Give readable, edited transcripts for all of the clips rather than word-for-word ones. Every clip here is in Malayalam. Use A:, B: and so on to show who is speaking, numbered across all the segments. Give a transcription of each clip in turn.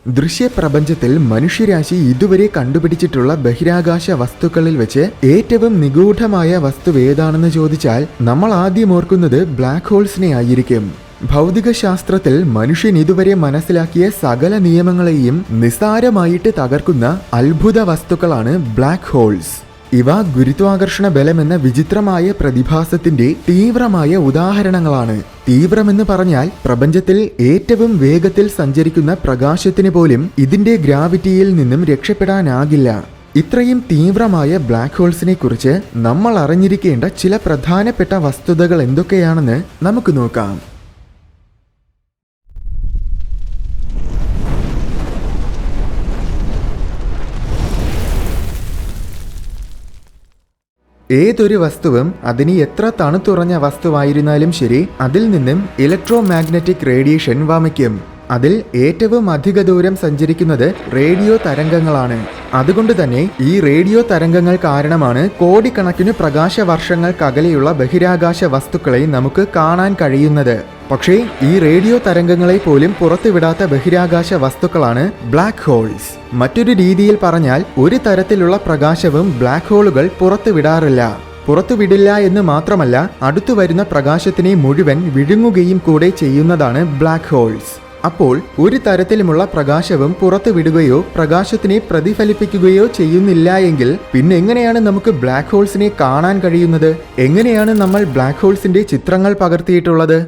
A: ദൃശ്യപ്രപഞ്ചത്തിൽ മനുഷ്യരാശി ഇതുവരെ കണ്ടുപിടിച്ചിട്ടുള്ള ബഹിരാകാശ വസ്തുക്കളിൽ വെച്ച് ഏറ്റവും നിഗൂഢമായ വസ്തു ഏതാണെന്ന് ചോദിച്ചാൽ നമ്മൾ ആദ്യം ഓർക്കുന്നത് ബ്ലാക്ക് ഹോൾസിനെ ആയിരിക്കും. ഭൗതികശാസ്ത്രത്തിൽ മനുഷ്യൻ ഇതുവരെ മനസ്സിലാക്കിയ സകല നിയമങ്ങളെയും നിസ്സാരമായിട്ട് തകർക്കുന്ന അത്ഭുത വസ്തുക്കളാണ് ബ്ലാക്ക് ഹോൾസ്. ഇവ ഗുരുത്വാകർഷണ ബലമെന്ന വിചിത്രമായ പ്രതിഭാസത്തിന്റെ തീവ്രമായ ഉദാഹരണങ്ങളാണ്. തീവ്രമെന്ന് പറഞ്ഞാൽ പ്രപഞ്ചത്തിൽ ഏറ്റവും വേഗത്തിൽ സഞ്ചരിക്കുന്ന പ്രകാശത്തിന് പോലും ഇതിന്റെ ഗ്രാവിറ്റിയിൽ നിന്നും രക്ഷപ്പെടാനാകില്ല. ഇത്രയും തീവ്രമായ ബ്ലാക്ക് ഹോൾസിനെ കുറിച്ച് നമ്മൾ അറിഞ്ഞിരിക്കേണ്ട ചില പ്രധാനപ്പെട്ട വസ്തുതകൾ എന്തൊക്കെയാണെന്ന് നമുക്ക് നോക്കാം. ഏതൊരു വസ്തുവും അതിന് എത്ര തണുത്തുറഞ്ഞ വസ്തുവായിരുന്നാലും ശരി, അതിൽ നിന്നും ഇലക്ട്രോ മാഗ്നറ്റിക് റേഡിയേഷൻ വമിക്കും. അതിൽ ഏറ്റവും അധിക ദൂരം സഞ്ചരിക്കുന്നത് റേഡിയോ തരംഗങ്ങളാണ്. അതുകൊണ്ട് തന്നെ ഈ റേഡിയോ തരംഗങ്ങൾ കാരണമാണ് കോടിക്കണക്കിന് പ്രകാശ വർഷങ്ങൾക്കകലെയുള്ള ബഹിരാകാശ വസ്തുക്കളെ നമുക്ക് കാണാൻ കഴിയുന്നത്. പക്ഷേ ഈ റേഡിയോ തരംഗങ്ങളെ പോലും പുറത്തുവിടാത്ത ബഹിരാകാശ വസ്തുക്കളാണ് ബ്ലാക്ക് ഹോൾസ്. മറ്റൊരു രീതിയിൽ പറഞ്ഞാൽ ഒരു തരത്തിലുള്ള പ്രകാശവും ബ്ലാക്ക് ഹോളുകൾ പുറത്തുവിടാറില്ല. പുറത്തുവിടില്ല എന്ന് മാത്രമല്ല, അടുത്തു വരുന്ന പ്രകാശത്തിനെ മുഴുവൻ വിഴുങ്ങുകയും കൂടെ ചെയ്യുന്നതാണ് ബ്ലാക്ക് ഹോൾസ്. അപ്പോൾ ഒരു തരത്തിലുമുള്ള പ്രകാശവും പുറത്തുവിടുകയോ പ്രകാശത്തിനെ പ്രതിഫലിപ്പിക്കുകയോ ചെയ്യുന്നില്ല എങ്കിൽ പിന്നെ എങ്ങനെയാണ് നമുക്ക് ബ്ലാക്ക് ഹോൾസിനെ കാണാൻ കഴിയുന്നത്? എങ്ങനെയാണ് നമ്മൾ ബ്ലാക്ക് ഹോൾസിന്റെ ചിത്രങ്ങൾ പകർത്തിയിട്ടുള്ളത്?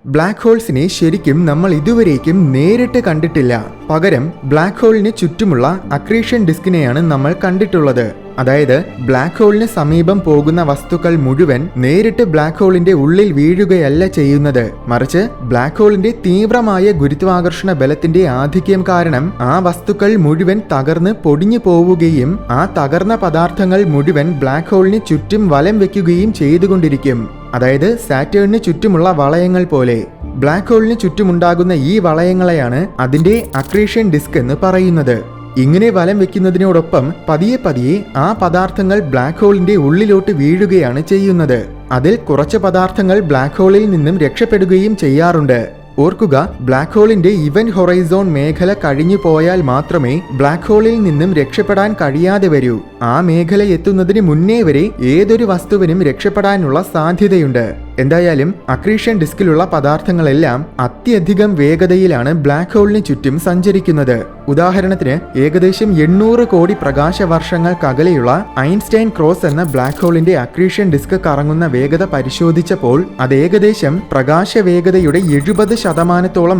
A: ബ്ലാക്ക് ഹോൾസിനെ ശരിക്കും നമ്മൾ ഇതുവരേക്കും നേരിട്ട് കണ്ടിട്ടില്ല. പകരം ബ്ലാക്ക് ഹോളിന് ചുറ്റുമുള്ള അക്രീഷൻ ഡിസ്കിനെയാണ് നമ്മൾ കണ്ടിട്ടുള്ളത്. അതായത് ബ്ലാക്ക് ഹോളിന് സമീപം പോകുന്ന വസ്തുക്കൾ മുഴുവൻ നേരിട്ട് ബ്ലാക്ക് ഹോളിന്റെ ഉള്ളിൽ വീഴുകയല്ല ചെയ്യുന്നത്. മറിച്ച് ബ്ലാക്ക് ഹോളിന്റെ തീവ്രമായ ഗുരുത്വാകർഷണ ബലത്തിന്റെ ആധിക്യം കാരണം ആ വസ്തുക്കൾ മുഴുവൻ തകർന്ന് പൊടിഞ്ഞു പോവുകയും ആ തകർന്ന പദാർത്ഥങ്ങൾ മുഴുവൻ ബ്ലാക്ക് ഹോളിന് ചുറ്റും വലം വെക്കുകയും ചെയ്തുകൊണ്ടിരിക്കും. അതായത് സാറ്റേണിന് ചുറ്റുമുള്ള വളയങ്ങൾ പോലെ. ബ്ലാക്ക് ഹോളിന് ചുറ്റുമുണ്ടാകുന്ന ഈ വളയങ്ങളെയാണ് അതിന്റെ അക്രീഷൻ ഡിസ്ക് എന്ന് പറയുന്നത്. ഇങ്ങനെ വലം വെക്കുന്നതിനോടൊപ്പം പതിയെ പതിയെ ആ പദാർത്ഥങ്ങൾ ബ്ലാക്ക് ഹോളിന്റെ ഉള്ളിലോട്ട് വീഴുകയാണ് ചെയ്യുന്നത്. അതിൽ കുറച്ച് പദാർത്ഥങ്ങൾ ബ്ലാക്ക് ഹോളിൽ നിന്നും രക്ഷപ്പെടുകയും ചെയ്യാറുണ്ട്. ഓർക്കുക, ബ്ലാക്ക് ഹോളിന്റെ ഇവന്റ് ഹൊറൈസോൺ മേഖല കഴിഞ്ഞു പോയാൽ മാത്രമേ ബ്ലാക്ക് ഹോളിൽ നിന്നും രക്ഷപ്പെടാൻ കഴിയാതെ വരൂ. ആ മേഖല എത്തുന്നതിന് മുന്നേ വരെ ഏതൊരു വസ്തുവിനും രക്ഷപ്പെടാനുള്ള സാധ്യതയുണ്ട്. എന്തായാലും അക്രീഷൻ ഡിസ്കിലുള്ള പദാർത്ഥങ്ങളെല്ലാം അത്യധികം വേഗതയിലാണ് ബ്ലാക്ക് ഹോളിന് ചുറ്റും സഞ്ചരിക്കുന്നത്. ഉദാഹരണത്തിന് ഏകദേശം 800 കോടി പ്രകാശ വർഷങ്ങൾക്കകലെയുള്ള ഐൻസ്റ്റൈൻ ക്രോസ് എന്ന ബ്ലാക്ക് ഹോളിന്റെ അക്രീഷൻ ഡിസ്ക് കറങ്ങുന്ന വേഗത പരിശോധിച്ചപ്പോൾ അത് ഏകദേശം പ്രകാശ വേഗതയുടെ 70%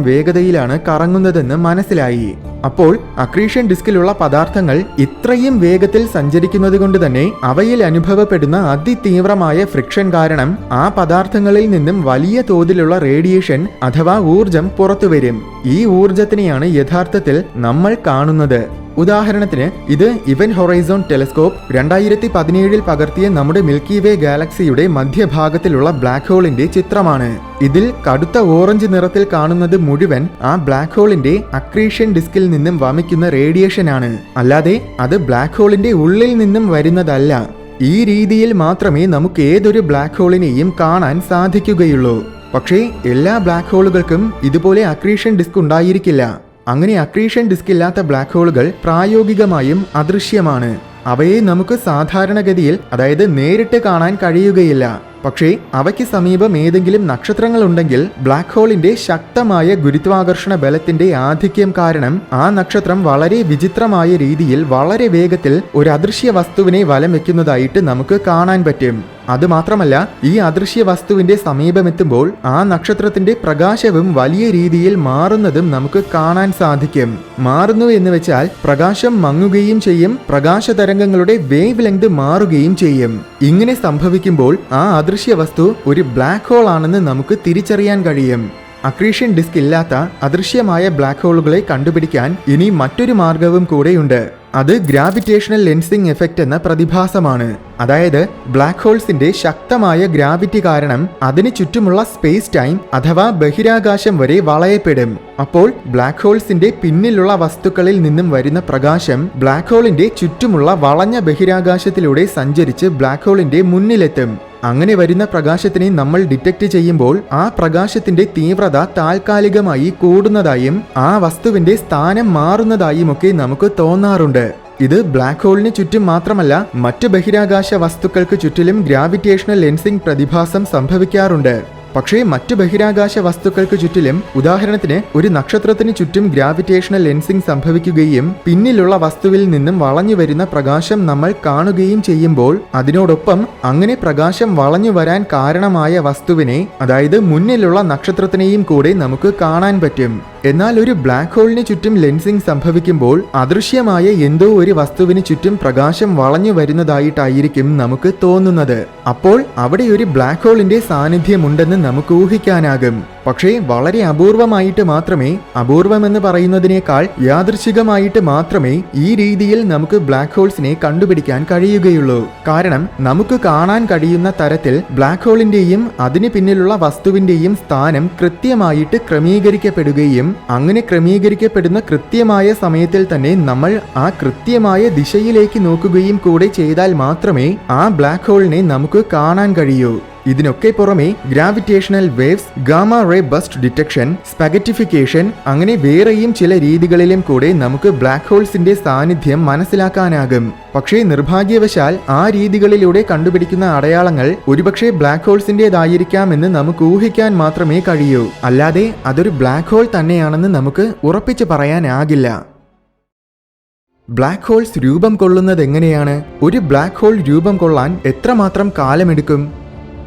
A: വേഗതയിലാണ് കറങ്ങുന്നതെന്ന് മനസ്സിലായി. അപ്പോൾ അക്രീഷൻ ഡിസ്കിലുള്ള പദാർത്ഥങ്ങൾ ഇത്രയും വേഗത്തിൽ സഞ്ചരിക്കുന്നത് കൊണ്ട് തന്നെ അവയിൽ അനുഭവപ്പെടുന്ന അതിതീവ്രമായ ഫ്രിക്ഷൻ കാരണം ആ പദാർത്ഥങ്ങളിൽ നിന്നും വലിയ തോതിലുള്ള റേഡിയേഷൻ അഥവാ ഊർജം പുറത്തുവരും. ഈ ഊർജത്തിനെയാണ് യഥാർത്ഥത്തിൽ നമ്മൾ കാണുന്നത്. ഉദാഹരണത്തിന് ഇത് ഇവന്റ് ഹൊറൈസോൺ ടെലിസ്കോപ്പ് 2017 പകർത്തിയ നമ്മുടെ മിൽക്കി വേ ഗാലക്സിയുടെ മധ്യഭാഗത്തിലുള്ള ബ്ലാക്ക് ഹോളിന്റെ ചിത്രമാണ്. ഇതിൽ കടുത്ത ഓറഞ്ച് നിറത്തിൽ കാണുന്നത് മുഴുവൻ ആ ബ്ലാക്ക് ഹോളിന്റെ അക്രീഷൻ ഡിസ്കിൽ നിന്നും വമിക്കുന്ന റേഡിയേഷൻ ആണ്. അല്ലാതെ അത് ബ്ലാക്ക് ഹോളിന്റെ ഉള്ളിൽ നിന്നും വരുന്നതല്ല. ഈ രീതിയിൽ മാത്രമേ നമുക്ക് ഏതൊരു ബ്ലാക്ക് ഹോളിനെയും കാണാൻ സാധിക്കുകയുള്ളൂ. പക്ഷേ എല്ലാ ബ്ലാക്ക് ഹോളുകൾക്കും ഇതുപോലെ അക്രീഷൻ ഡിസ്ക് ഉണ്ടായിരിക്കില്ല. അങ്ങനെ അക്രീഷൻ ഡിസ്ക് ഇല്ലാത്ത ബ്ലാക്ക് ഹോളുകൾ പ്രായോഗികമായും അദൃശ്യമാണ്. അവയെ നമുക്ക് സാധാരണഗതിയിൽ, അതായത് നേരിട്ട് കാണാൻ കഴിയുകയില്ല. പക്ഷേ അവയ്ക്ക് സമീപം ഏതെങ്കിലും നക്ഷത്രങ്ങൾ ഉണ്ടെങ്കിൽ ബ്ലാക്ക് ഹോളിന്റെ ശക്തമായ ഗുരുത്വാകർഷണ ബലത്തിന്റെ ആധിക്യം കാരണം ആ നക്ഷത്രം വളരെ വിചിത്രമായ രീതിയിൽ വളരെ വേഗത്തിൽ ഒരു അദൃശ്യ വസ്തുവിനെ വലം വെക്കുന്നതായിട്ട് നമുക്ക് കാണാൻ പറ്റും. അതുമാത്രമല്ല, ഈ അദൃശ്യ വസ്തുവിന്റെ സമീപമെത്തുമ്പോൾ ആ നക്ഷത്രത്തിന്റെ പ്രകാശവും വലിയ രീതിയിൽ മാറുന്നതും നമുക്ക് കാണാൻ സാധിക്കും. മാറുന്നു എന്ന് വെച്ചാൽ പ്രകാശം മങ്ങുകയും ചെയ്യും, പ്രകാശ തരംഗങ്ങളുടെ വേവ് ലെങ്ത് മാറുകയും ചെയ്യും. ഇങ്ങനെ സംഭവിക്കുമ്പോൾ ആ അദൃശ്യ വസ്തു ഒരു ബ്ലാക്ക് ഹോൾ ആണെന്ന് നമുക്ക് തിരിച്ചറിയാൻ കഴിയും. അക്രീഷൻ ഡിസ്ക് ഇല്ലാത്ത അദൃശ്യമായ ബ്ലാക്ക് ഹോളുകളെ കണ്ടുപിടിക്കാൻ ഇനി മറ്റൊരു മാർഗവും കൂടെയുണ്ട്. അത് ഗ്രാവിറ്റേഷണൽ ലെൻസിംഗ് എഫക്റ്റ് എന്ന പ്രതിഭാസമാണ്. അതായത് ബ്ലാക്ക് ഹോൾസിന്റെ ശക്തമായ ഗ്രാവിറ്റി കാരണം അതിന് ചുറ്റുമുള്ള സ്പേസ് ടൈം അഥവാ ബഹിരാകാശം വരെ വളയപ്പെടും. അപ്പോൾ ബ്ലാക്ക് ഹോൾസിന്റെ പിന്നിലുള്ള വസ്തുക്കളിൽ നിന്നും വരുന്ന പ്രകാശം ബ്ലാക്ക് ഹോളിന്റെ ചുറ്റുമുള്ള വളഞ്ഞ ബഹിരാകാശത്തിലൂടെ സഞ്ചരിച്ച് ബ്ലാക്ക് ഹോളിന്റെ മുന്നിലെത്തും. അങ്ങനെ വരുന്ന പ്രകാശത്തിനെ നമ്മൾ ഡിറ്റക്ട് ചെയ്യുമ്പോൾ ആ പ്രകാശത്തിന്റെ തീവ്രത താൽക്കാലികമായി കൂടുന്നതായും ആ വസ്തുവിന്റെ സ്ഥാനം മാറുന്നതായുമൊക്കെ നമുക്ക് തോന്നാറുണ്ട്. ഇത് ബ്ലാക്ക് ഹോളിന് ചുറ്റും മാത്രമല്ല, മറ്റ് ബഹിരാകാശ വസ്തുക്കൾക്ക് ചുറ്റിലും ഗ്രാവിറ്റേഷണൽ ലെൻസിംഗ് പ്രതിഭാസം സംഭവിക്കാറുണ്ട്. പക്ഷേ മറ്റ് ബഹിരാകാശ വസ്തുക്കൾക്ക് ചുറ്റിലും, ഉദാഹരണത്തിന് ഒരു നക്ഷത്രത്തിന് ചുറ്റും ഗ്രാവിറ്റേഷണൽ ലെൻസിംഗ് സംഭവിക്കുകയും പിന്നിലുള്ള വസ്തുവിൽ നിന്നും വളഞ്ഞു വരുന്ന പ്രകാശം നമ്മൾ കാണുകയും ചെയ്യുമ്പോൾ അതിനോടൊപ്പം അങ്ങനെ പ്രകാശം വളഞ്ഞു വരാൻ കാരണമായ വസ്തുവിനെ, അതായത് മുന്നിലുള്ള നക്ഷത്രത്തിനെയും കൂടെ നമുക്ക് കാണാൻ പറ്റും. എന്നാൽ ഒരു ബ്ലാക്ക് ഹോളിന് ചുറ്റും ലെൻസിംഗ് സംഭവിക്കുമ്പോൾ അദൃശ്യമായ എന്തോ ഒരു വസ്തുവിന് ചുറ്റും പ്രകാശം വളഞ്ഞു വരുന്നതായിട്ടായിരിക്കും നമുക്ക് തോന്നുന്നത്. അപ്പോൾ അവിടെ ഒരു ബ്ലാക്ക് ഹോളിന്റെ സാന്നിധ്യമുണ്ടെന്ന് നമുക്ക് ഊഹിക്കാനാകും. പക്ഷേ വളരെ അപൂർവമായിട്ട് മാത്രമേ, അപൂർവമെന്ന് പറയുന്നതിനേക്കാൾ യാദൃച്ഛികമായിട്ട് മാത്രമേ ഈ രീതിയിൽ നമുക്ക് ബ്ലാക്ക് ഹോൾസിനെ കണ്ടുപിടിക്കാൻ കഴിയുകയുള്ളൂ. കാരണം നമുക്ക് കാണാൻ കഴിയുന്ന തരത്തിൽ ബ്ലാക്ക് ഹോളിന്റെയും അതിന് പിന്നിലുള്ള വസ്തുവിന്റെയും സ്ഥാനം കൃത്യമായിട്ട് ക്രമീകരിക്കപ്പെടുകയും അങ്ങനെ ക്രമീകരിക്കപ്പെടുന്ന കൃത്യമായ സമയത്തിൽ തന്നെ നമ്മൾ ആ കൃത്യമായ ദിശയിലേക്ക് നോക്കുകയും കൂടെ ചെയ്താൽ മാത്രമേ ആ ബ്ലാക്ക് ഹോളിനെ നമുക്ക് കാണാൻ കഴിയൂ. ഇതിനൊക്കെ പുറമെ gravitational waves, gamma ray burst detection, spaghettification, അങ്ങനെ വേറെയും ചില രീതികളിലും കൂടെ നമുക്ക് ബ്ലാക്ക് ഹോൾസിന്റെ സാന്നിധ്യം മനസ്സിലാക്കാനാകും. പക്ഷേ നിർഭാഗ്യവശാൽ ആ രീതികളിലൂടെ കണ്ടുപിടിക്കുന്ന അടയാളങ്ങൾ ഒരുപക്ഷെ ബ്ലാക്ക് ഹോൾസിന്റേതായിരിക്കാമെന്ന് നമുക്ക് ഊഹിക്കാൻ മാത്രമേ കഴിയൂ. അല്ലാതെ അതൊരു ബ്ലാക്ക് ഹോൾ തന്നെയാണെന്ന് നമുക്ക് ഉറപ്പിച്ചു പറയാനാകില്ല. ബ്ലാക്ക് ഹോൾസ് രൂപം കൊള്ളുന്നത് എങ്ങനെയാണ്? ഒരു ബ്ലാക്ക് ഹോൾ രൂപം കൊള്ളാൻ എത്രമാത്രം കാലമെടുക്കും?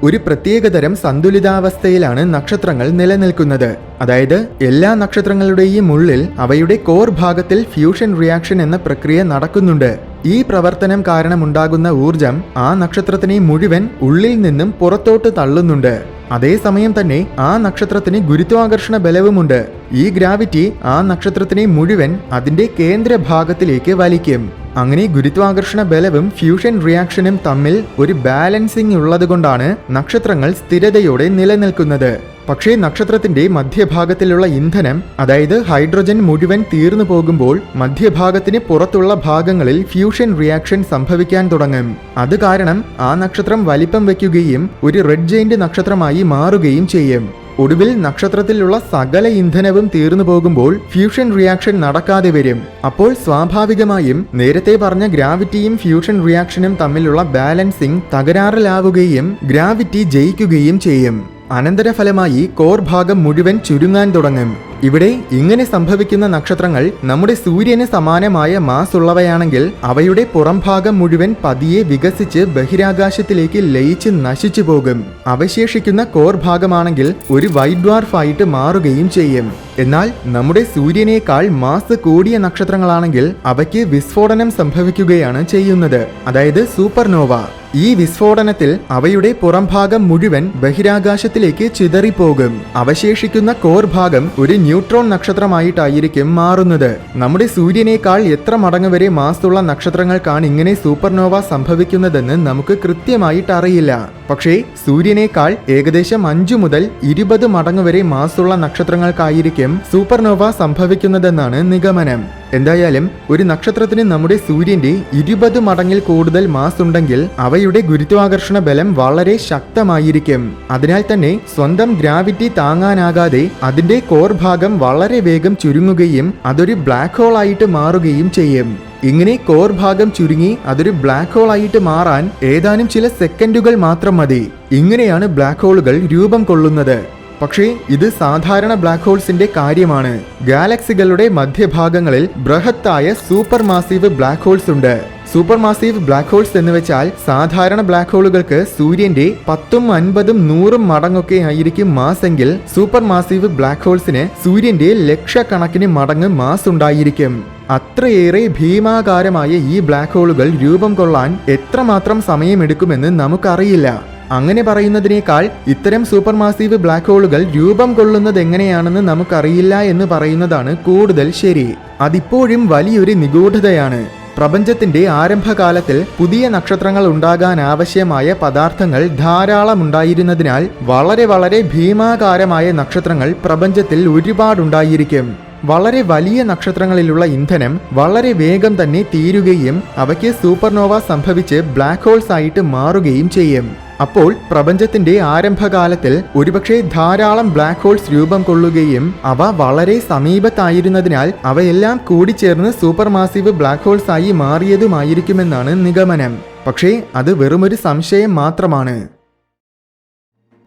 A: ഒരു പ്രത്യേകതരം സന്തുലിതാവസ്ഥയിലാണ് നക്ഷത്രങ്ങൾ നിലനിൽക്കുന്നത്. അതായത് എല്ലാ നക്ഷത്രങ്ങളുടെയും ഉള്ളിൽ അവയുടെ കോർ ഭാഗത്തിൽ ഫ്യൂഷൻ റിയാക്ഷൻ എന്ന പ്രക്രിയ നടക്കുന്നുണ്ട്. ഈ പ്രവർത്തനം കാരണമുണ്ടാകുന്ന ഊർജം ആ നക്ഷത്രത്തിനെ മുഴുവൻ ഉള്ളിൽ നിന്നും പുറത്തോട്ട് തള്ളുന്നുണ്ട്. അതേസമയം തന്നെ ആ നക്ഷത്രത്തിന് ഗുരുത്വാകർഷണ ബലവുമുണ്ട്. ഈ ഗ്രാവിറ്റി ആ നക്ഷത്രത്തിനെ മുഴുവൻ അതിന്റെ കേന്ദ്രഭാഗത്തിലേക്ക് വലിക്കും. അങ്ങനെ ഗുരുത്വാകർഷണ ബലവും ഫ്യൂഷൻ റിയാക്ഷനും തമ്മിൽ ഒരു ബാലൻസിംഗ് ഉള്ളതുകൊണ്ടാണ് നക്ഷത്രങ്ങൾ സ്ഥിരതയോടെ നിലനിൽക്കുന്നത്. പക്ഷേ നക്ഷത്രത്തിന്റെ മധ്യഭാഗത്തിലുള്ള ഇന്ധനം, അതായത് ഹൈഡ്രജൻ മുഴുവൻ തീർന്നു പോകുമ്പോൾ മധ്യഭാഗത്തിന് പുറത്തുള്ള ഭാഗങ്ങളിൽ ഫ്യൂഷൻ റിയാക്ഷൻ സംഭവിക്കാൻ തുടങ്ങും. അത് കാരണം ആ നക്ഷത്രം വലിപ്പം വയ്ക്കുകയും ഒരു റെഡ് ജെയിന്റ് നക്ഷത്രമായി മാറുകയും ചെയ്യും. ഒടുവിൽ നക്ഷത്രത്തിലുള്ള സകല ഇന്ധനവും തീർന്നു പോകുമ്പോൾ ഫ്യൂഷൻ റിയാക്ഷൻ നടക്കാതെ വരും. അപ്പോൾ സ്വാഭാവികമായും നേരത്തെ പറഞ്ഞ ഗ്രാവിറ്റിയും ഫ്യൂഷൻ റിയാക്ഷനും തമ്മിലുള്ള ബാലൻസിംഗ് തകരാറിലാവുകയും ഗ്രാവിറ്റി ജയിക്കുകയും ചെയ്യും. അനന്തരഫലമായി കോർ ഭാഗം മുഴുവൻ ചുരുങ്ങാൻ തുടങ്ങും. ഇവിടെ ഇങ്ങനെ സംഭവിക്കുന്ന നക്ഷത്രങ്ങൾ നമ്മുടെ സൂര്യന് സമാനമായ മാസ് ഉള്ളവയാണെങ്കിൽ അവയുടെ പുറംഭാഗം മുഴുവൻ പതിയെ വികസിച്ച് ബഹിരാകാശത്തിലേക്ക് ലയിച്ച് നശിച്ചു പോകും. അവശേഷിക്കുന്ന കോർ ഭാഗമാണെങ്കിൽ ഒരു വൈറ്റ് ഡ്വാർഫ് ആയിട്ട് മാറുകയും ചെയ്യും. എന്നാൽ നമ്മുടെ സൂര്യനേക്കാൾ മാസ് കൂടിയ നക്ഷത്രങ്ങളാണെങ്കിൽ അവയ്ക്ക് വിസ്ഫോടനം സംഭവിക്കുകയാണ് ചെയ്യുന്നത്, അതായത് സൂപ്പർനോവ. ഈ വിസ്ഫോടനത്തിൽ അവയുടെ പുറംഭാഗം മുഴുവൻ ബഹിരാകാശത്തിലേക്ക് ചിതറിപ്പോകും. അവശേഷിക്കുന്ന കോർ ഭാഗം ഒരു ന്യൂട്രോൺ നക്ഷത്രമായിട്ടായിരിക്കും മാറുന്നത്. നമ്മുടെ സൂര്യനേക്കാൾ എത്ര മടങ്ങ് വരെ മാസുള്ള നക്ഷത്രങ്ങൾക്കാണ് ഇങ്ങനെ സൂപ്പർനോവ സംഭവിക്കുന്നതെന്ന് നമുക്ക് കൃത്യമായിട്ട് അറിയില്ല. പക്ഷേ സൂര്യനേക്കാൾ ഏകദേശം 5 മുതൽ 20 മടങ്ങ് വരെ മാസുള്ള നക്ഷത്രങ്ങൾക്കായിരിക്കും സൂപ്പർനോവ സംഭവിക്കുന്നതെന്നാണ് നിഗമനം. എന്തായാലും ഒരു നക്ഷത്രത്തിന് നമ്മുടെ സൂര്യന്റെ 20 മടങ്ങിൽ കൂടുതൽ മാസ് ഉണ്ടെങ്കിൽ അവയുടെ ഗുരുത്വാകർഷണ ബലം വളരെ ശക്തമായിരിക്കും. അതിനാൽ തന്നെ സ്വന്തം ഗ്രാവിറ്റി താങ്ങാനാകാതെ അതിന്റെ കോർ ഭാഗം വളരെ വേഗം ചുരുങ്ങുകയും അതൊരു ബ്ലാക്ക് ഹോൾ ആയിട്ട് മാറുകയും ചെയ്യും. ഇങ്ങനെ കോർ ഭാഗം ചുരുങ്ങി അതൊരു ബ്ലാക്ക് ഹോൾ ആയിട്ട് മാറാൻ ഏതാനും ചില സെക്കൻഡുകൾ മാത്രം മതി. ഇങ്ങനെയാണ് ബ്ലാക്ക് ഹോളുകൾ രൂപം കൊള്ളുന്നത്. പക്ഷേ ഇത് സാധാരണ ബ്ലാക്ക് ഹോൾസിന്റെ കാര്യമാണ്. ഗാലക്സികളുടെ മധ്യഭാഗങ്ങളിൽ ബൃഹത്തായ സൂപ്പർ മാസീവ് ബ്ലാക്ക് ഹോൾസ് ഉണ്ട്. സൂപ്പർ മാസീവ് ബ്ലാക്ക് ഹോൾസ് എന്ന് വെച്ചാൽ സാധാരണ ബ്ലാക്ക് ഹോളുകൾക്ക് സൂര്യന്റെ 10, 50, 100 മടങ്ങൊക്കെ ആയിരിക്കും മാസ് എങ്കിൽ സൂപ്പർ മാസീവ് ബ്ലാക്ക് ഹോൾസിന് സൂര്യന്റെ ലക്ഷക്കണക്കിന് മടങ്ങ് മാസ് ഉണ്ടായിരിക്കും. അത്രയേറെ ഭീമാകാരമായ ഈ ബ്ലാക്ക് ഹോളുകൾ രൂപം കൊള്ളാൻ എത്രമാത്രം സമയമെടുക്കുമെന്ന് നമുക്കറിയില്ല. അങ്ങനെ പറയുന്നതിനേക്കാൾ ഇത്തരം സൂപ്പർ മാസീവ് ബ്ലാക്ക് ഹോളുകൾ രൂപം കൊള്ളുന്നത് എങ്ങനെയാണെന്ന് നമുക്കറിയില്ല എന്ന് പറയുന്നതാണ് കൂടുതൽ ശരി. അതിപ്പോഴും വലിയൊരു നിഗൂഢതയാണ്. പ്രപഞ്ചത്തിന്റെ ആരംഭകാലത്തിൽ പുതിയ നക്ഷത്രങ്ങൾ ഉണ്ടാകാൻ ആവശ്യമായ പദാർത്ഥങ്ങൾ ധാരാളം ഉണ്ടായിരുന്നതിനാൽ വളരെ ഭീമാകാരമായ നക്ഷത്രങ്ങൾ പ്രപഞ്ചത്തിൽ ഒരുപാടുണ്ടായിരിക്കും. വളരെ വലിയ നക്ഷത്രങ്ങളിലുള്ള ഇന്ധനം വളരെ വേഗം തന്നെ തീരുകയും അവയ്ക്ക് സൂപ്പർനോവ സംഭവിച്ച് ബ്ലാക്ക് ഹോൾസ് ആയിട്ട് മാറുകയും ചെയ്യും. അപ്പോൾ പ്രപഞ്ചത്തിന്റെ ആരംഭകാലത്തിൽ ഒരുപക്ഷെ ധാരാളം ബ്ലാക്ക് ഹോൾസ് രൂപം കൊള്ളുകയും അവ വളരെ സമീപത്തായിരുന്നതിനാൽ അവയെല്ലാം കൂടിച്ചേർന്ന് സൂപ്പർ മാസീവ് ബ്ലാക്ക് ഹോൾസ് ആയി മാറിയതുമായിരിക്കുമെന്നാണ് നിഗമനം. പക്ഷേ അത് വെറുമൊരു സംശയം മാത്രമാണ്.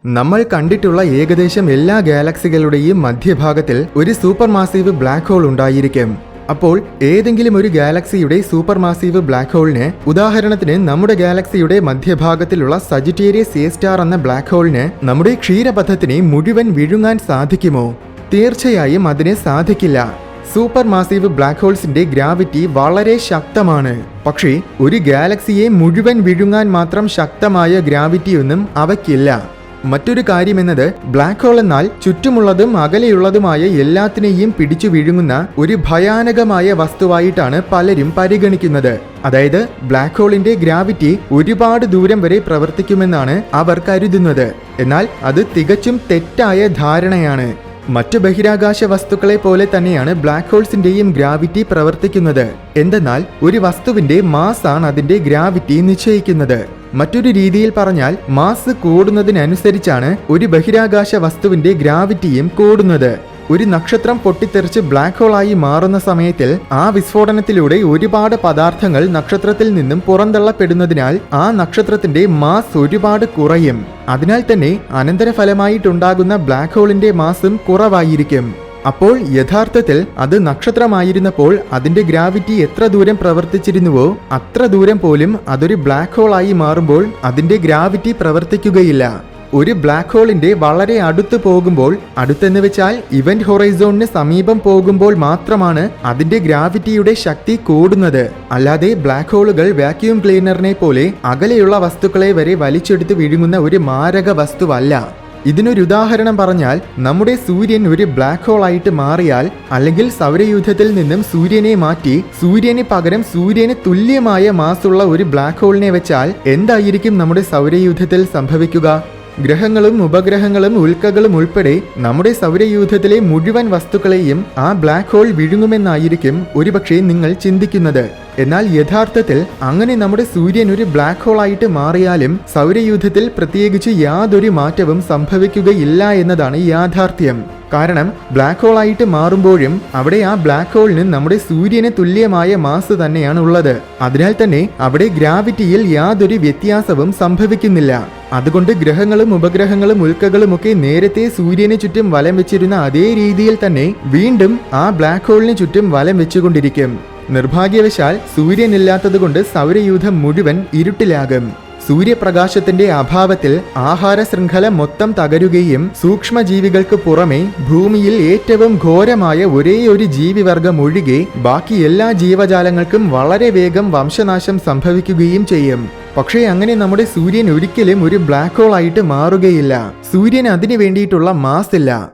A: നമ്മൾ കണ്ടിട്ടുള്ള ഏകദേശം എല്ലാ ഗാലക്സികളുടെയും മധ്യഭാഗത്തിൽ ഒരു സൂപ്പർ മാസീവ് ബ്ലാക്ക് ഹോൾ ഉണ്ടായിരിക്കും. അപ്പോൾ ഏതെങ്കിലും ഒരു ഗാലക്സിയുടെ സൂപ്പർ മാസീവ് ബ്ലാക്ക് ഹോളിന്, ഉദാഹരണത്തിന് നമ്മുടെ ഗാലക്സിയുടെ മധ്യഭാഗത്തിലുള്ള സജിറ്റേറിയസ് എ സ്റ്റാർ എന്ന ബ്ലാക്ക് ഹോളിന് നമ്മുടെ ക്ഷീരപഥത്തിനെ മുഴുവൻ വിഴുങ്ങാൻ സാധിക്കുമോ? തീർച്ചയായും അതിന് സാധിക്കില്ല. സൂപ്പർ മാസീവ് ബ്ലാക്ക് ഹോൾസിന്റെ ഗ്രാവിറ്റി വളരെ ശക്തമാണ്. പക്ഷേ ഒരു ഗാലക്സിയെ മുഴുവൻ വിഴുങ്ങാൻ മാത്രം ശക്തമായ ഗ്രാവിറ്റിയൊന്നും അവയ്ക്കില്ല. മറ്റൊരു കാര്യമെന്നത്, ബ്ലാക്ക് ഹോൾ എന്നാൽ ചുറ്റുമുള്ളതും അകലെയുള്ളതുമായ എല്ലാത്തിനെയും പിടിച്ചു വിഴുങ്ങുന്ന ഒരു ഭയാനകമായ വസ്തുവായിട്ടാണ് പലരും പരിഗണിക്കുന്നത്. അതായത് ബ്ലാക്ക് ഹോളിന്റെ ഗ്രാവിറ്റി ഒരുപാട് ദൂരം വരെ പ്രവർത്തിക്കുമെന്നാണ് അവർ കരുതുന്നത്. എന്നാൽ അത് തികച്ചും തെറ്റായ ധാരണയാണ്. മറ്റു ബഹിരാകാശ വസ്തുക്കളെ പോലെ തന്നെയാണ് ബ്ലാക്ക് ഹോൾസിന്റെയും ഗ്രാവിറ്റി പ്രവർത്തിക്കുന്നത്. എന്തെന്നാൽ ഒരു വസ്തുവിന്റെ മാസ് ആണ് അതിന്റെ ഗ്രാവിറ്റി നിശ്ചയിക്കുന്നത്. മറ്റൊരു രീതിയിൽ പറഞ്ഞാൽ, മാസ് കൂടുന്നതിനനുസരിച്ചാണ് ഒരു ബഹിരാകാശ വസ്തുവിന്റെ ഗ്രാവിറ്റിയും കൂടുന്നത്. ഒരു നക്ഷത്രം പൊട്ടിത്തെറിച്ച് ബ്ലാക്ക് ഹോളായി മാറുന്ന സമയത്തിൽ ആ വിസ്ഫോടനത്തിലൂടെ ഒരുപാട് പദാർത്ഥങ്ങൾ നക്ഷത്രത്തിൽ നിന്നും പുറന്തള്ളപ്പെടുന്നതിനാൽ ആ നക്ഷത്രത്തിന്റെ മാസ് ഒരുപാട് കുറയും. അതിനാൽ തന്നെ അനന്തരഫലമായിട്ടുണ്ടാകുന്ന ബ്ലാക്ക് ഹോളിന്റെ മാസും കുറവായിരിക്കും. അപ്പോൾ യഥാർത്ഥത്തിൽ അത് നക്ഷത്രമായിരുന്നപ്പോൾ അതിന്റെ ഗ്രാവിറ്റി എത്ര ദൂരം പ്രവർത്തിച്ചിരുന്നുവോ അത്ര ദൂരം പോലും അതൊരു ബ്ലാക്ക് ഹോൾ ആയി മാറുമ്പോൾ അതിന്റെ ഗ്രാവിറ്റി പ്രവർത്തിക്കുകയില്ല. ഒരു ബ്ലാക്ക് ഹോളിന്റെ വളരെ അടുത്ത് പോകുമ്പോൾ, അടുത്തെന്ന് വെച്ചാൽ ഇവന്റ് ഹൊറൈസോണിന് സമീപം പോകുമ്പോൾ മാത്രമാണ് അതിന്റെ ഗ്രാവിറ്റിയുടെ ശക്തി കൂടുന്നത്. അല്ലാതെ ബ്ലാക്ക് ഹോളുകൾ വാക്യൂം ക്ലീനറിനെ പോലെ അകലെയുള്ള വസ്തുക്കളെ വരെ വലിച്ചെടുത്ത് വിഴുങ്ങുന്ന ഒരു മാരക വസ്തുവല്ല. ഇതിനൊരു ഉദാഹരണം പറഞ്ഞാൽ, നമ്മുടെ സൂര്യൻ ഒരു ബ്ലാക്ക് ഹോൾ ആയിട്ട് മാറിയാൽ, അല്ലെങ്കിൽ സൗരയൂഥത്തിൽ നിന്നും സൂര്യനെ മാറ്റി സൂര്യന് പകരം സൂര്യന് തുല്യമായ മാസുള്ള ഒരു ബ്ലാക്ക് ഹോളിനെ വെച്ചാൽ എന്തായിരിക്കും നമ്മുടെ സൗരയൂഥത്തിൽ സംഭവിക്കുക? ഗ്രഹങ്ങളും ഉപഗ്രഹങ്ങളും ഉൽക്കകളും ഉൾപ്പെടെ നമ്മുടെ സൗരയൂഥത്തിലെ മുഴുവൻ വസ്തുക്കളെയും ആ ബ്ലാക്ക് ഹോൾ വിഴുങ്ങുമെന്നായിരിക്കും ഒരുപക്ഷെ നിങ്ങൾ ചിന്തിക്കുന്നത്. എന്നാൽ യഥാർത്ഥത്തിൽ അങ്ങനെ നമ്മുടെ സൂര്യൻ ഒരു ബ്ലാക്ക് ഹോൾ ആയിട്ട് മാറിയാലും സൗരയൂഥത്തിൽ പ്രത്യേകിച്ച് യാതൊരു മാറ്റവും സംഭവിക്കുകയില്ല എന്നതാണ് യാഥാർത്ഥ്യം. കാരണം ബ്ലാക്ക് ഹോൾ ആയിട്ട് മാറുമ്പോഴും അവിടെ ആ ബ്ലാക്ക് ഹോളിന് നമ്മുടെ സൂര്യന് തുല്യമായ മാസ് തന്നെയാണ് ഉള്ളത്. അതിനാൽ തന്നെ അവിടെ ഗ്രാവിറ്റിയിൽ യാതൊരു വ്യത്യാസവും സംഭവിക്കുന്നില്ല. അതുകൊണ്ട് ഗ്രഹങ്ങളും ഉപഗ്രഹങ്ങളും ഉൽക്കകളും ഒക്കെ നേരത്തെ സൂര്യന് ചുറ്റും വലം വെച്ചിരുന്ന അതേ രീതിയിൽ തന്നെ വീണ്ടും ആ ബ്ലാക്ക് ഹോളിന് ചുറ്റും വലം വെച്ചുകൊണ്ടിരിക്കും. നിർഭാഗ്യവശാൽ സൂര്യനില്ലാത്തതുകൊണ്ട് സൗരയൂഥം മുഴുവൻ ഇരുട്ടിലാകും. സൂര്യപ്രകാശത്തിന്റെ അഭാവത്തിൽ ആഹാര ശൃംഖല മൊത്തം തകരുകയും സൂക്ഷ്മജീവികൾക്ക് പുറമെ ഭൂമിയിൽ ഏറ്റവും ഘോരമായ ഒരേ ഒരു ജീവിവർഗം ഒഴികെ ബാക്കി എല്ലാ ജീവജാലങ്ങൾക്കും വളരെ വേഗം വംശനാശം സംഭവിക്കുകയും ചെയ്യും. പക്ഷേ അങ്ങനെ നമ്മുടെ സൂര്യൻ ഒരിക്കലും ഒരു ബ്ലാക്ക് ഹോൾ ആയിട്ട് മാറുകയില്ല. സൂര്യൻ അതിനു വേണ്ടിയിട്ടുള്ള മാസ് ഇല്ല.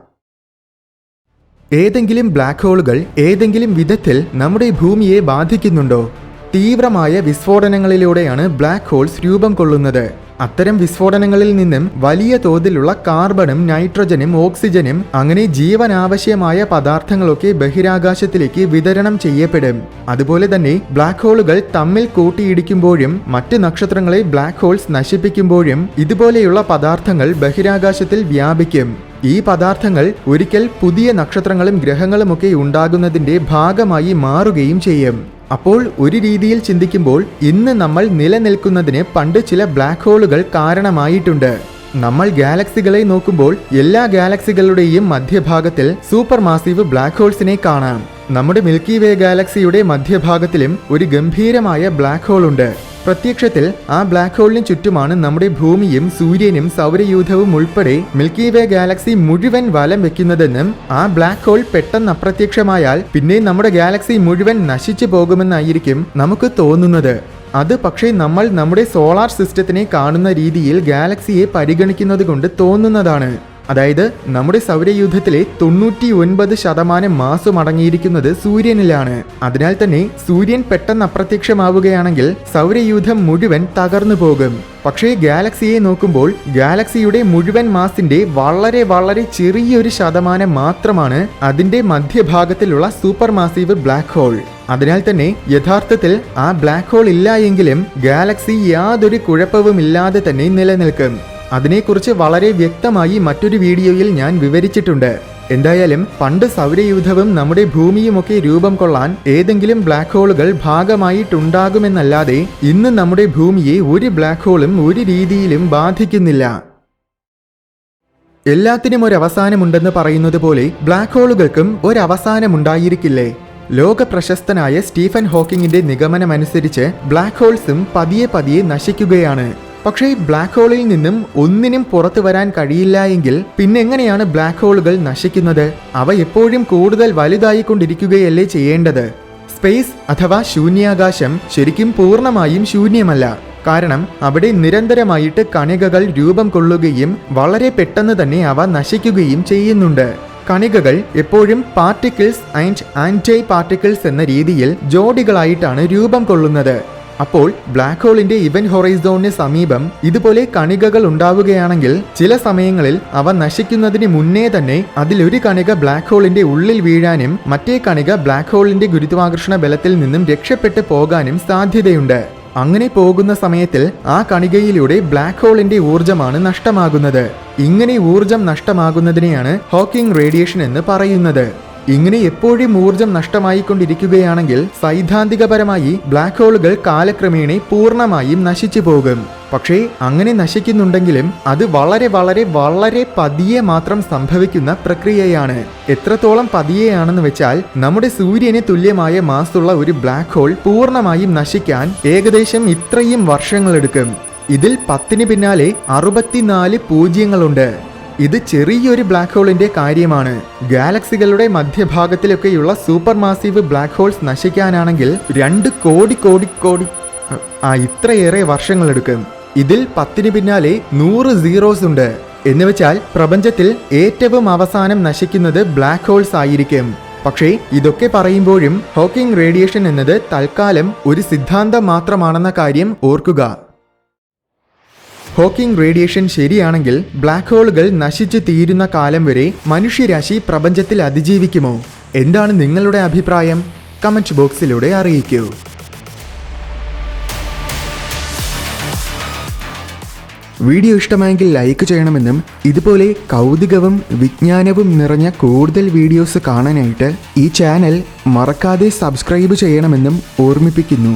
A: ഏതെങ്കിലും ബ്ലാക്ക് ഹോളുകൾ ഏതെങ്കിലും വിധത്തിൽ നമ്മുടെ ഭൂമിയെ ബാധിക്കുന്നുണ്ടോ? തീവ്രമായ വിസ്ഫോടനങ്ങളിലൂടെയാണ് ബ്ലാക്ക് ഹോൾസ് രൂപം കൊള്ളുന്നത്. അത്തരം വിസ്ഫോടനങ്ങളിൽ നിന്നും വലിയ തോതിലുള്ള കാർബണും നൈട്രജനും ഓക്സിജനും അങ്ങനെ ജീവനാവശ്യമായ പദാർത്ഥങ്ങളൊക്കെ ബഹിരാകാശത്തിലേക്ക് വിതരണം ചെയ്യപ്പെടും. അതുപോലെ തന്നെ ബ്ലാക്ക് ഹോളുകൾ തമ്മിൽ കൂട്ടിയിടിക്കുമ്പോഴും മറ്റ് നക്ഷത്രങ്ങളെ ബ്ലാക്ക് ഹോൾസ് നശിപ്പിക്കുമ്പോഴും ഇതുപോലെയുള്ള പദാർത്ഥങ്ങൾ ബഹിരാകാശത്തിൽ വ്യാപിക്കും. ഈ പദാർത്ഥങ്ങൾ ഒരിക്കൽ പുതിയ നക്ഷത്രങ്ങളും ഗ്രഹങ്ങളുമൊക്കെ ഉണ്ടാകുന്നതിന്റെ ഭാഗമായി മാറുകയും ചെയ്യും. അപ്പോൾ ഒരു രീതിയിൽ ചിന്തിക്കുമ്പോൾ ഇന്ന് നമ്മൾ നിലനിൽക്കുന്നതിന് പണ്ട് ചില ബ്ലാക്ക് ഹോളുകൾ കാരണമായിട്ടുണ്ട്. നമ്മൾ ഗാലക്സികളെ നോക്കുമ്പോൾ എല്ലാ ഗാലക്സികളുടെയും മധ്യഭാഗത്തിൽ സൂപ്പർ മാസീവ് ബ്ലാക്ക് ഹോൾസിനെ കാണാം. നമ്മുടെ മിൽക്കി വേ ഗാലക്സിയുടെ മധ്യഭാഗത്തിലും ഒരു ഗംഭീരമായ ബ്ലാക്ക് ഹോൾ ഉണ്ട്. പ്രത്യക്ഷത്തിൽ ആ ബ്ലാക്ക് ഹോളിന് ചുറ്റുമാണ് നമ്മുടെ ഭൂമിയും സൂര്യനും സൗരയൂഥവും ഉൾപ്പെടെ മിൽക്കി വേ ഗാലക്സി മുഴുവൻ വലം വെക്കുന്നതെന്നും ആ ബ്ലാക്ക് ഹോൾ പെട്ടെന്ന് അപ്രത്യക്ഷമായാൽ പിന്നെ നമ്മുടെ ഗാലക്സി മുഴുവൻ നശിച്ചു പോകുമെന്നായിരിക്കും നമുക്ക് തോന്നുന്നത്. അത് പക്ഷേ നമ്മൾ നമ്മുടെ സോളാർ സിസ്റ്റത്തിനെ കാണുന്ന രീതിയിൽ ഗാലക്സിയെ പരിഗണിക്കുന്നത് കൊണ്ട് തോന്നുന്നതാണ്. അതായത് നമ്മുടെ സൗരയൂഥത്തിലെ 99% മാസും അടങ്ങിയിരിക്കുന്നത് സൂര്യനിലാണ്. അതിനാൽ തന്നെ സൂര്യൻ പെട്ടെന്ന് അപ്രത്യക്ഷമാവുകയാണെങ്കിൽ സൗരയൂഥം മുഴുവൻ തകർന്നു പോകും. പക്ഷേ ഗാലക്സിയെ നോക്കുമ്പോൾ ഗാലക്സിയുടെ മുഴുവൻ മാസിന്റെ വളരെ വളരെ ചെറിയൊരു ശതമാനം മാത്രമാണ് അതിന്റെ മധ്യഭാഗത്തിലുള്ള സൂപ്പർ മാസീവ് ബ്ലാക്ക് ഹോൾ. അതിനാൽ തന്നെ യഥാർത്ഥത്തിൽ ആ ബ്ലാക്ക് ഹോൾ ഇല്ല എങ്കിലും ഗാലക്സി യാതൊരു കുഴപ്പവുമില്ലാതെ തന്നെ നിലനിൽക്കും. അതിനെക്കുറിച്ച് വളരെ വ്യക്തമായി മറ്റൊരു വീഡിയോയിൽ ഞാൻ വിവരിച്ചിട്ടുണ്ട്. എന്തായാലും പണ്ട് സൗരയൂഥവും നമ്മുടെ ഭൂമിയുമൊക്കെ രൂപം കൊള്ളാൻ ഏതെങ്കിലും ബ്ലാക്ക് ഹോളുകൾ ഭാഗമായിട്ടുണ്ടാകുമെന്നല്ലാതെ ഇന്ന് നമ്മുടെ ഭൂമിയെ ഒരു ബ്ലാക്ക് ഹോളും ഒരു രീതിയിലും ബാധിക്കുന്നില്ല. എല്ലാത്തിനും ഒരവസാനമുണ്ടെന്ന് പറയുന്നത് പോലെ ബ്ലാക്ക് ഹോളുകൾക്കും ഒരവസാനമുണ്ടായിരിക്കില്ലേ? ലോക പ്രശസ്തനായ സ്റ്റീഫൻ ഹോക്കിങ്ങിന്റെ നിഗമനമനുസരിച്ച് ബ്ലാക്ക് ഹോൾസും പതിയെ പതിയെ നശിക്കുകയാണ്. പക്ഷേ ബ്ലാക്ക് ഹോളിൽ നിന്നും ഒന്നിനും പുറത്തു വരാൻ കഴിയില്ല എങ്കിൽ പിന്നെ എങ്ങനെയാണ് ബ്ലാക്ക് ഹോളുകൾ നശിക്കുന്നത്? അവ എപ്പോഴും കൂടുതൽ വലുതായിക്കൊണ്ടിരിക്കുകയല്ലേ ചെയ്യേണ്ടത്? സ്പേസ് അഥവാ ശൂന്യാകാശം ശരിക്കും പൂർണ്ണമായും ശൂന്യമല്ല. കാരണം അവിടെ നിരന്തരമായിട്ട് കണികകൾ രൂപം കൊള്ളുകയും വളരെ പെട്ടെന്ന് തന്നെ അവ നശിക്കുകയും ചെയ്യുന്നുണ്ട്. കണികകൾ എപ്പോഴും പാർട്ടിക്കിൾസ് ആൻഡ് ആന്റി പാർട്ടിക്കിൾസ് എന്ന രീതിയിൽ ജോഡികളായിട്ടാണ് രൂപം കൊള്ളുന്നത്. അപ്പോൾ ബ്ലാക്ക് ഹോളിന്റെ ഇവന്റ് ഹൊറൈസോണിന് സമീപം ഇതുപോലെ കണികകൾ ഉണ്ടാവുകയാണെങ്കിൽ ചില സമയങ്ങളിൽ അവ നശിക്കുന്നതിന് മുന്നേ തന്നെ അതിലൊരു കണിക ബ്ലാക്ക് ഹോളിന്റെ ഉള്ളിൽ വീഴാനും മറ്റേ കണിക ബ്ലാക്ക് ഹോളിന്റെ ഗുരുത്വാകർഷണ ബലത്തിൽ നിന്നും രക്ഷപ്പെട്ടു പോകാനും സാധ്യതയുണ്ട്. അങ്ങനെ പോകുന്ന സമയത്തിൽ ആ കണികയിലൂടെ ബ്ലാക്ക് ഹോളിന്റെ ഊർജമാണ് നഷ്ടമാകുന്നത്. ഇങ്ങനെ ഊർജം നഷ്ടമാകുന്നതിനെയാണ് ഹോക്കിംഗ് റേഡിയേഷൻ എന്ന് പറയുന്നത്. ഇങ്ങനെ എപ്പോഴും ഊർജം നഷ്ടമായിക്കൊണ്ടിരിക്കുകയാണെങ്കിൽ സൈദ്ധാന്തികപരമായി ബ്ലാക്ക് ഹോളുകൾ കാലക്രമേണ പൂർണ്ണമായും നശിച്ചു പോകും. പക്ഷേ അങ്ങനെ നശിക്കുന്നുണ്ടെങ്കിലും അത് വളരെ വളരെ വളരെ പതിയെ മാത്രം സംഭവിക്കുന്ന പ്രക്രിയയാണ്. എത്രത്തോളം പതിയെയാണെന്ന് വെച്ചാൽ നമ്മുടെ സൂര്യന് തുല്യമായ മാസ്സുള്ള ഒരു ബ്ലാക്ക് ഹോൾ പൂർണ്ണമായും നശിക്കാൻ ഏകദേശം ഇത്രയും വർഷങ്ങളെടുക്കും. ഇതിൽ 10ന് പിന്നാലെ 64 പൂജ്യങ്ങളുണ്ട്. ഇത് ചെറിയൊരു ബ്ലാക്ക് ഹോളിന്റെ കാര്യമാണ്. ഗാലക്സികളുടെ മധ്യഭാഗത്തിലൊക്കെയുള്ള സൂപ്പർ മാസീവ് ബ്ലാക്ക് ഹോൾസ് നശിക്കാനാണെങ്കിൽ 2 കോടി ഇത്രയേറെ വർഷങ്ങളെടുക്കും. ഇതിൽ 10ന് പിന്നാലെ 100 സീറോസ് ഉണ്ട്. എന്നുവെച്ചാൽ പ്രപഞ്ചത്തിൽ ഏറ്റവും അവസാനം നശിക്കുന്നത് ബ്ലാക്ക് ഹോൾസ് ആയിരിക്കും. പക്ഷേ ഇതൊക്കെ പറയുമ്പോഴും ഹോക്കിംഗ് റേഡിയേഷൻ എന്നത് തൽക്കാലം ഒരു സിദ്ധാന്തം മാത്രമാണെന്ന കാര്യം ഓർക്കുക. ഹോക്കിംഗ് റേഡിയേഷൻ ശരിയാണെങ്കിൽ ബ്ലാക്ക് ഹോളുകൾ നശിച്ചു തീരുന്ന കാലം വരെ മനുഷ്യരാശി പ്രപഞ്ചത്തിൽ അതിജീവിക്കുമോ? എന്താണ് നിങ്ങളുടെ അഭിപ്രായം? കമന്റ് ബോക്സിലൂടെ അറിയിക്കൂ. വീഡിയോ ഇഷ്ടമായെങ്കിൽ ലൈക്ക് ചെയ്യണമെന്നും ഇതുപോലെ കൗതുകവും വിജ്ഞാനവും നിറഞ്ഞ കൂടുതൽ വീഡിയോസ് കാണാനായിട്ട് ഈ ചാനൽ മറക്കാതെ സബ്സ്ക്രൈബ് ചെയ്യണമെന്നും ഓർമ്മിപ്പിക്കുന്നു.